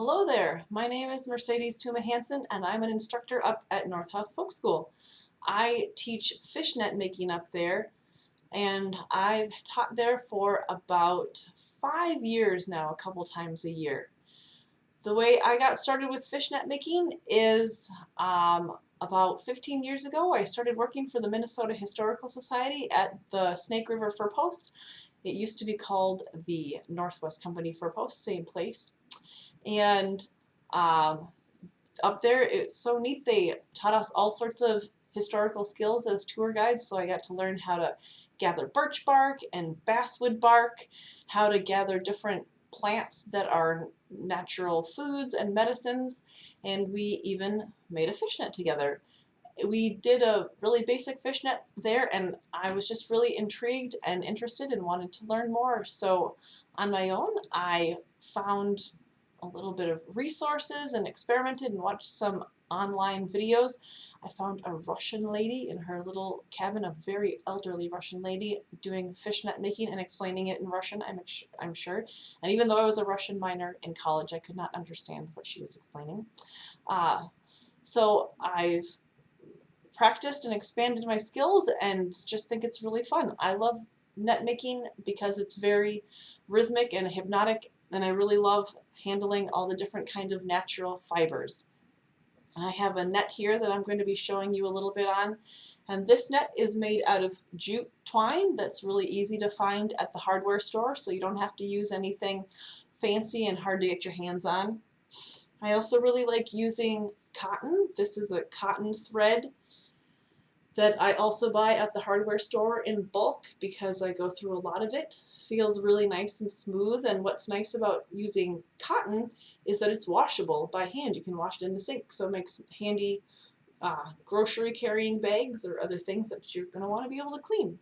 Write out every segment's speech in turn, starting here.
Hello there, my name is Mercedes Tuma-Hansen and I'm an instructor up at North House Folk School. I teach fishnet making up there and I've taught there for about 5 years now, a couple times a year. The way I got started with fishnet making is about 15 years ago. I started working for the Minnesota Historical Society at the Snake River Fur Post. It used to be called the Northwest Company Fur Post, same place. And um, up there, it's so neat. They taught us all sorts of historical skills as tour guides. So I got to learn how to gather birch bark and basswood bark, how to gather different plants that are natural foods and medicines, and we even made a fishnet together. We did a really basic fishnet there, and I was just really intrigued and interested and wanted to learn more. So on my own, I found a little bit of resources and experimented and watched some online videos. I found a Russian lady in her little cabin, a very elderly Russian lady doing fishnet making and explaining it in Russian, I'm sure. And even though I was a Russian minor in college, I could not understand what she was explaining. So I've practiced and expanded my skills and just think it's really fun. I love net making because it's very rhythmic and hypnotic, and I really love handling all the different kind of natural fibers. I have a net here that I'm going to be showing you a little bit on, and this net is made out of jute twine that's really easy to find at the hardware store, so you don't have to use anything fancy and hard to get your hands on. I also really like using cotton. This is a cotton thread that I also buy at the hardware store in bulk because I go through a lot of it. Feels really nice and smooth, and what's nice about using cotton is that it's washable by hand. You can wash it in the sink, so it makes handy grocery carrying bags or other things that you're going to want to be able to clean.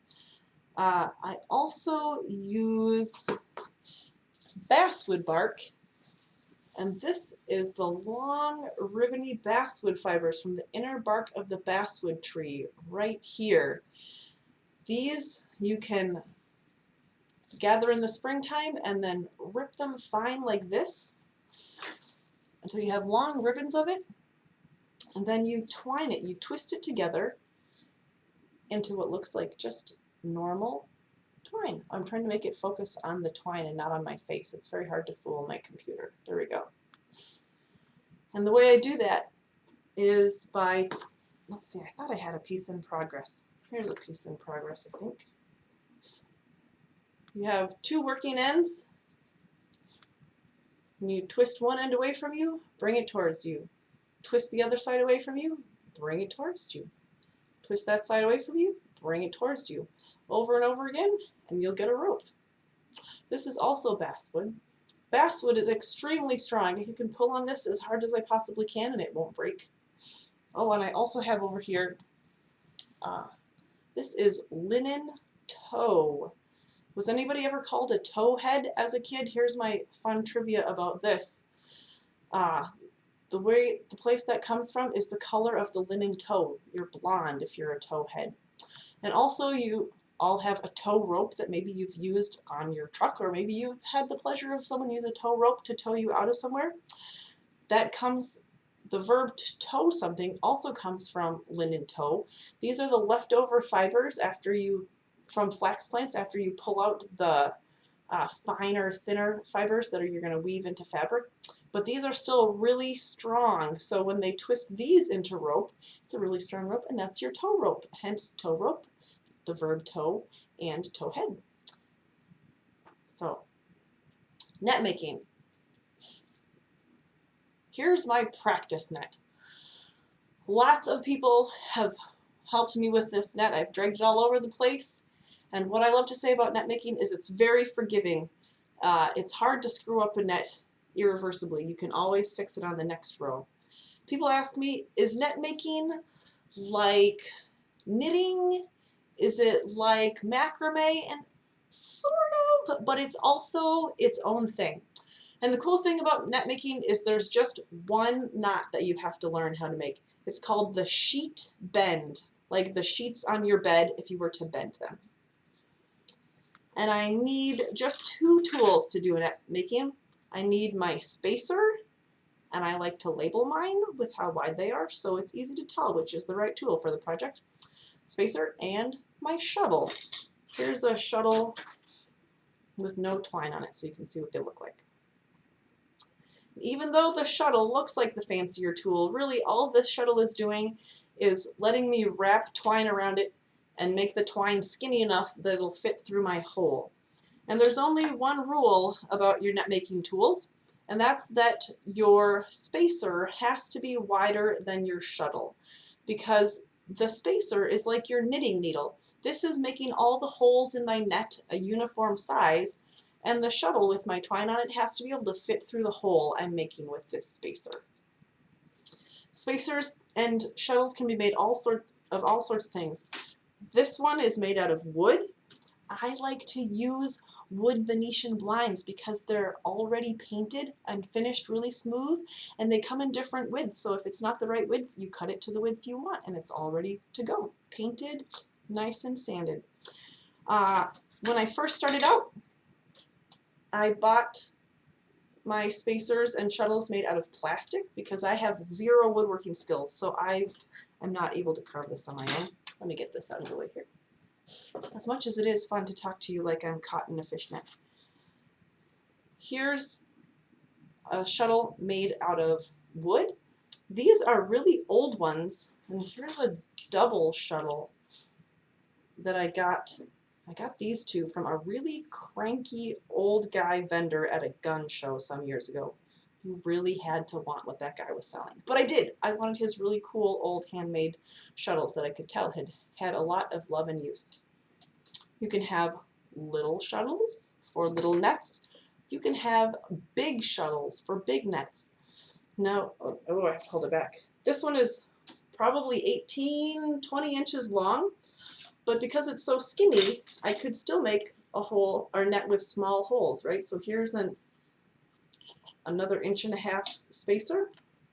I also use basswood bark, and this is the long, ribbony basswood fibers from the inner bark of the basswood tree right here. These you can gather in the springtime and then rip them fine like this until you have long ribbons of it, and then you twine it, you twist it together into what looks like just normal twine. I'm trying to make it focus on the twine and not on my face. It's very hard to fool my computer. There we go. And the way I do that is by, let's see, I thought I had a piece in progress. Here's a piece in progress, I think. You have two working ends. And you twist one end away from you, bring it towards you. Twist the other side away from you, bring it towards you. Twist that side away from you, bring it towards you. Over and over again, and you'll get a rope. This is also basswood. Basswood is extremely strong. You can pull on this as hard as I possibly can and it won't break. Oh, and I also have over here, this is linen tow. Was anybody ever called a tow head as a kid? Here's my fun trivia about this. The place that comes from is the color of the linen tow. You're blonde if you're a tow head. And also you all have a tow rope that maybe you've used on your truck, or maybe you've had the pleasure of someone use a tow rope to tow you out of somewhere. That comes, the verb to tow something also comes from linen tow. These are the leftover fibers from flax plants after you pull out the finer, thinner fibers that you're going to weave into fabric. But these are still really strong, so when they twist these into rope, it's a really strong rope, and that's your tow rope. Hence tow rope, the verb tow, and tow head. So, net making. Here's my practice net. Lots of people have helped me with this net. I've dragged it all over the place. And what I love to say about net making is it's very forgiving. It's hard to screw up a net irreversibly. You can always fix it on the next row. People ask me, is net making like knitting? Is it like macrame? And sort of, but it's also its own thing. And the cool thing about net making is there's just one knot that you have to learn how to make. It's called the sheet bend, like the sheets on your bed if you were to bend them. And I need just two tools to do net making. I need my spacer and I like to label mine with how wide they are so it's easy to tell which is the right tool for the project. Spacer and my shuttle. Here's a shuttle with no twine on it so you can see what they look like. Even though the shuttle looks like the fancier tool, really all this shuttle is doing is letting me wrap twine around it and make the twine skinny enough that it'll fit through my hole. And there's only one rule about your net making tools, and that's that your spacer has to be wider than your shuttle, because the spacer is like your knitting needle. This is making all the holes in my net a uniform size, and the shuttle with my twine on it has to be able to fit through the hole I'm making with this spacer. Spacers and shuttles can be made all sorts of things. This one is made out of wood. I like to use wood Venetian blinds because they're already painted and finished really smooth, and they come in different widths. So if it's not the right width, you cut it to the width you want and it's all ready to go. Painted, nice and sanded. When I first started out, I bought my spacers and shuttles made out of plastic because I have zero woodworking skills, so I'm not able to carve this on my own. Let me get this out of the way here. As much as it is fun to talk to you like I'm caught in a fishnet. Here's a shuttle made out of wood. These are really old ones, and here's a double shuttle that I got these two from a really cranky old guy vendor at a gun show some years ago. You really had to want what that guy was selling. But I did. I wanted his really cool old handmade shuttles that I could tell had a lot of love and use. You can have little shuttles for little nets. You can have big shuttles for big nets. Now, oh, I have to hold it back. This one is probably 18, 20 inches long. But because it's so skinny, I could still make a hole or net with small holes, right? So here's another 1.5 inch spacer,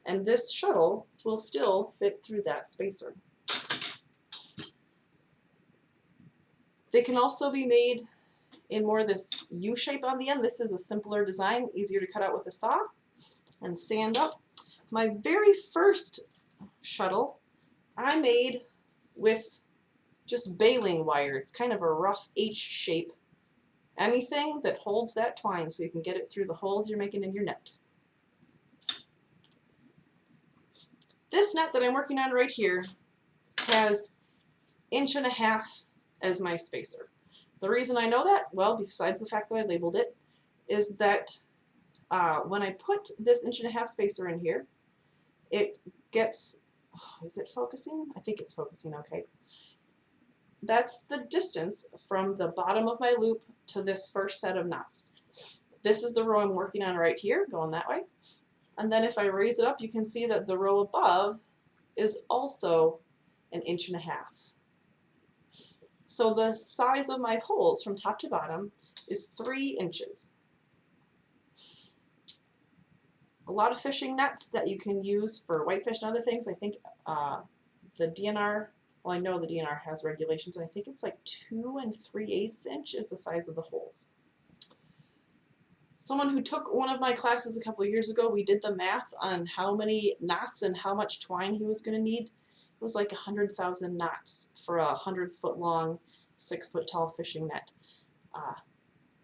and this shuttle will still fit through that spacer. They can also be made in more this U shape on the end. This is a simpler design, easier to cut out with a saw and sand up. My very first shuttle I made with just baling wire. It's kind of a rough H shape. Anything that holds that twine so you can get it through the holes you're making in your net. This net that I'm working on right here has 1.5 inches as my spacer. The reason I know that, well, besides the fact that I labeled it, is that when I put this 1.5 inch spacer in here, it gets, oh, is it focusing? I think it's focusing okay. That's the distance from the bottom of my loop to this first set of knots. This is the row I'm working on right here, going that way. And then if I raise it up, you can see that the row above is also 1.5 inches. So the size of my holes from top to bottom is 3 inches. A lot of fishing nets that you can use for whitefish and other things. I think the DNR, well, I know the DNR has regulations, and I think it's like 2 3/8 inch is the size of the holes. Someone who took one of my classes a couple of years ago, we did the math on how many knots and how much twine he was going to need. It was like 100,000 knots for a 100-foot long, 6-foot tall fishing net.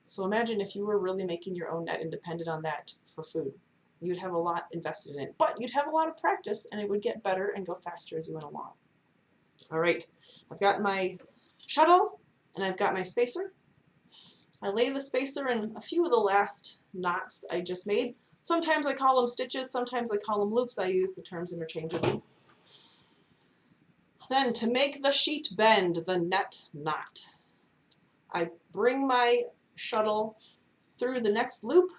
So imagine if you were really making your own net and depended on that for food. You'd have a lot invested in it, but you'd have a lot of practice and it would get better and go faster as you went along. All right, I've got my shuttle and I've got my spacer. I lay the spacer in a few of the last knots I just made. Sometimes I call them stitches, sometimes I call them loops. I use the terms interchangeably. Then to make the sheet bend, the net knot, I bring my shuttle through the next loop.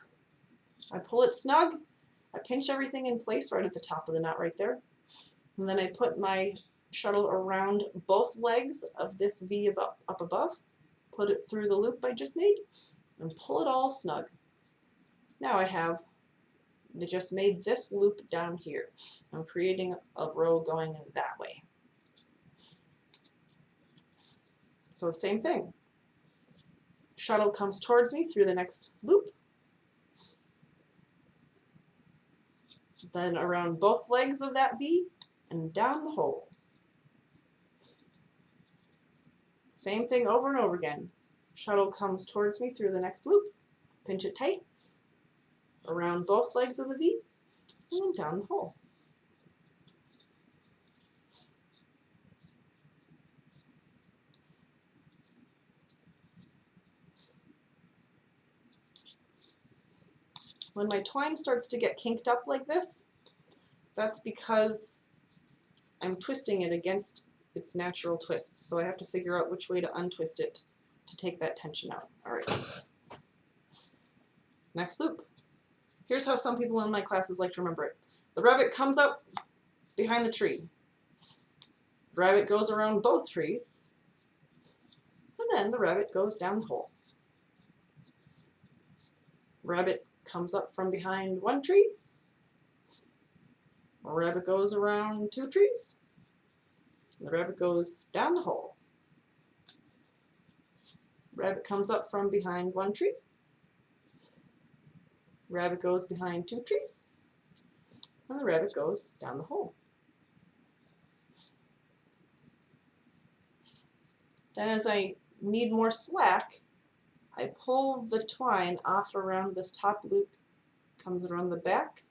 I pull it snug. I pinch everything in place right at the top of the knot right there. And then I put my shuttle around both legs of this V up above, put it through the loop I just made, and pull it all snug. Now I just made this loop down here. I'm creating a row going that way. So the same thing. Shuttle comes towards me through the next loop. Then around both legs of that V and down the hole. Same thing over and over again. Shuttle comes towards me through the next loop, pinch it tight, around both legs of the V, and then down the hole. When my twine starts to get kinked up like this, that's because I'm twisting it against its natural twist. So I have to figure out which way to untwist it to take that tension out. All right. Next loop. Here's how some people in my classes like to remember it. The rabbit comes up behind the tree. The rabbit goes around both trees. And then the rabbit goes down the hole. Rabbit comes up from behind one tree. The rabbit goes around two trees. The rabbit goes down the hole. Rabbit comes up from behind one tree. Rabbit goes behind two trees. And the rabbit goes down the hole. Then as I need more slack, I pull the twine off around this top loop, comes around the back,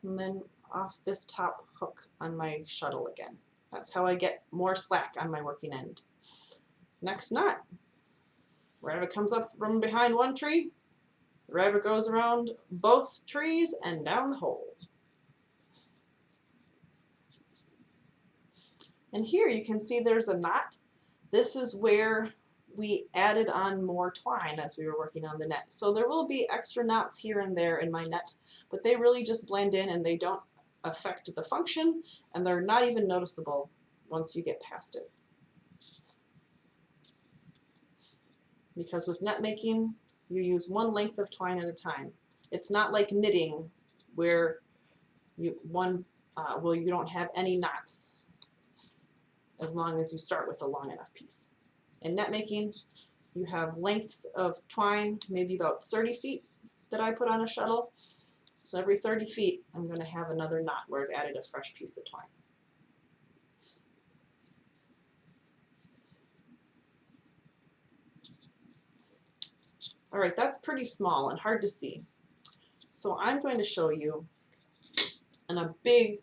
and then off this top hook on my shuttle again. That's how I get more slack on my working end. Next knot. Rabbit comes up from behind one tree. The rabbit goes around both trees and down the hole. And here you can see there's a knot. This is where we added on more twine as we were working on the net. So there will be extra knots here and there in my net, but they really just blend in and they don't affect the function, and they're not even noticeable once you get past it. Because with net making, you use one length of twine at a time. It's not like knitting where you don't have any knots as long as you start with a long enough piece. In net making, you have lengths of twine, maybe about 30 feet that I put on a shuttle. So every 30 feet, I'm going to have another knot where I've added a fresh piece of twine. All right, that's pretty small and hard to see. So I'm going to show you on a big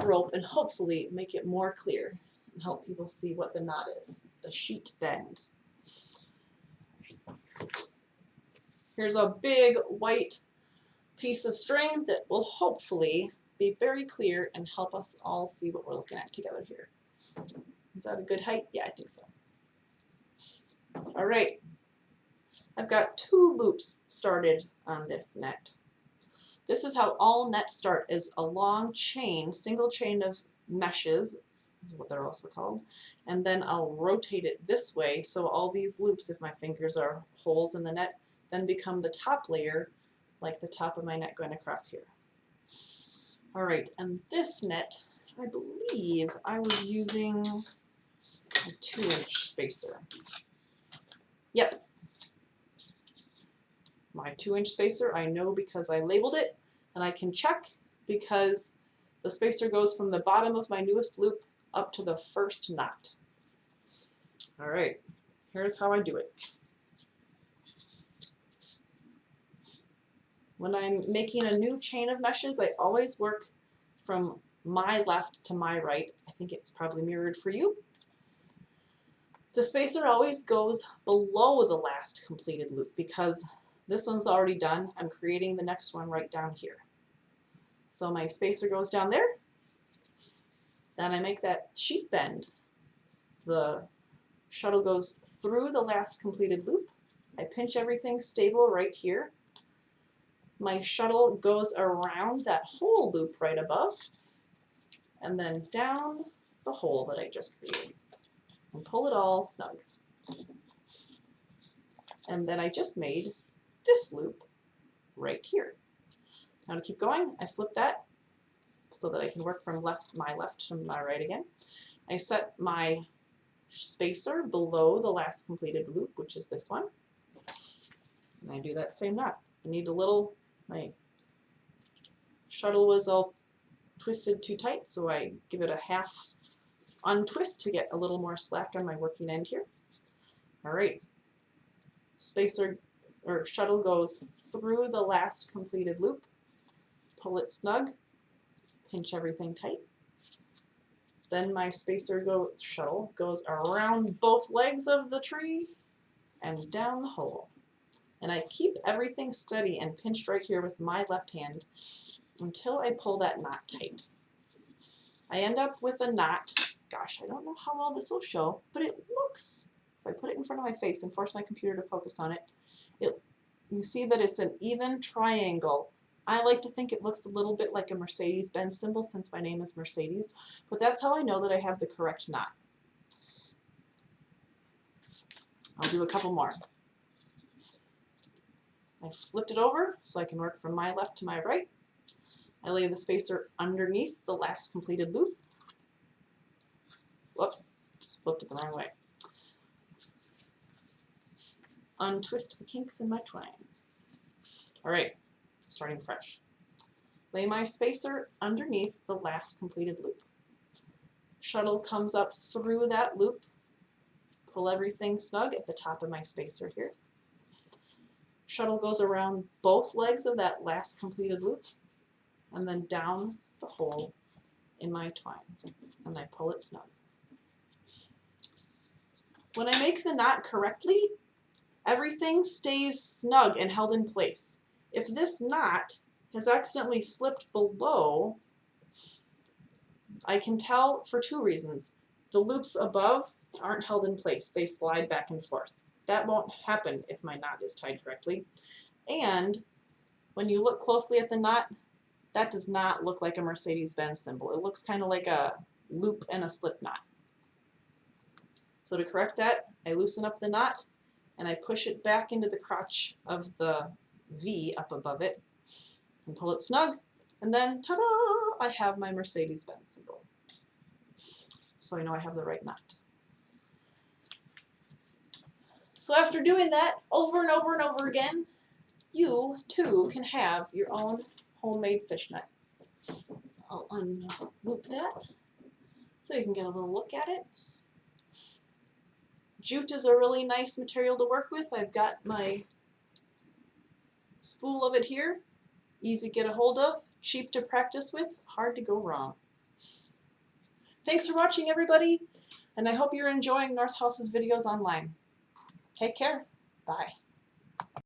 rope and hopefully make it more clear and help people see what the knot is, the sheet bend. Here's a big white piece of string that will hopefully be very clear and help us all see what we're looking at together here. Is that a good height? Yeah, I think so. All right. I've got 2 loops started on this net. This is how all nets start, is a long chain, single chain of meshes, is what they're also called, and then I'll rotate it this way so all these loops, if my fingers are holes in the net, then become the top layer, like the top of my net going across here. All right, and this net, I believe I was using a 2-inch spacer. Yep. My 2-inch spacer, I know because I labeled it, and I can check because the spacer goes from the bottom of my newest loop up to the first knot. All right, here's how I do it. When I'm making a new chain of meshes, I always work from my left to my right. I think it's probably mirrored for you. The spacer always goes below the last completed loop because this one's already done. I'm creating the next one right down here. So my spacer goes down there. Then I make that sheet bend. The shuttle goes through the last completed loop. I pinch everything stable right here. My shuttle goes around that whole loop right above and then down the hole that I just created and pull it all snug. And then I just made this loop right here. Now to keep going, I flip that so that I can work from my left to my right again. I set my spacer below the last completed loop, which is this one. And I do that same knot. I need a little, my Shuttle was all twisted too tight, so I give it a half untwist to get a little more slack on my working end here. All right, spacer or shuttle goes through the last completed loop, pull it snug, pinch everything tight. Then my shuttle goes around both legs of the tree and down the hole. And I keep everything steady and pinched right here with my left hand until I pull that knot tight. I end up with a knot. Gosh, I don't know how well this will show, but it looks, if I put it in front of my face and force my computer to focus on it, you see that it's an even triangle. I like to think it looks a little bit like a Mercedes-Benz symbol since my name is Mercedes, but that's how I know that I have the correct knot. I'll do a couple more. I flipped it over so I can work from my left to my right. I lay the spacer underneath the last completed loop. Whoops, flipped it the wrong way. Untwist the kinks in my twine. All right, starting fresh. Lay my spacer underneath the last completed loop. Shuttle comes up through that loop. Pull everything snug at the top of my spacer here. Shuttle goes around both legs of that last completed loop and then down the hole in my twine, and I pull it snug. When I make the knot correctly, everything stays snug and held in place. If this knot has accidentally slipped below, I can tell for two reasons. The loops above aren't held in place. They slide back and forth. That won't happen if my knot is tied correctly. And when you look closely at the knot, that does not look like a Mercedes-Benz symbol. It looks kind of like a loop and a slip knot. So to correct that, I loosen up the knot and I push it back into the crotch of the V up above it and pull it snug, and then ta-da! I have my Mercedes-Benz symbol. So I know I have the right knot. So after doing that over and over and over again, you too can have your own homemade fishnet. I'll unloop that so you can get a little look at it. Jute is a really nice material to work with. I've got my spool of it here. Easy to get a hold of, cheap to practice with, hard to go wrong. Thanks for watching, everybody, and I hope you're enjoying North House's videos online. Take care. Bye.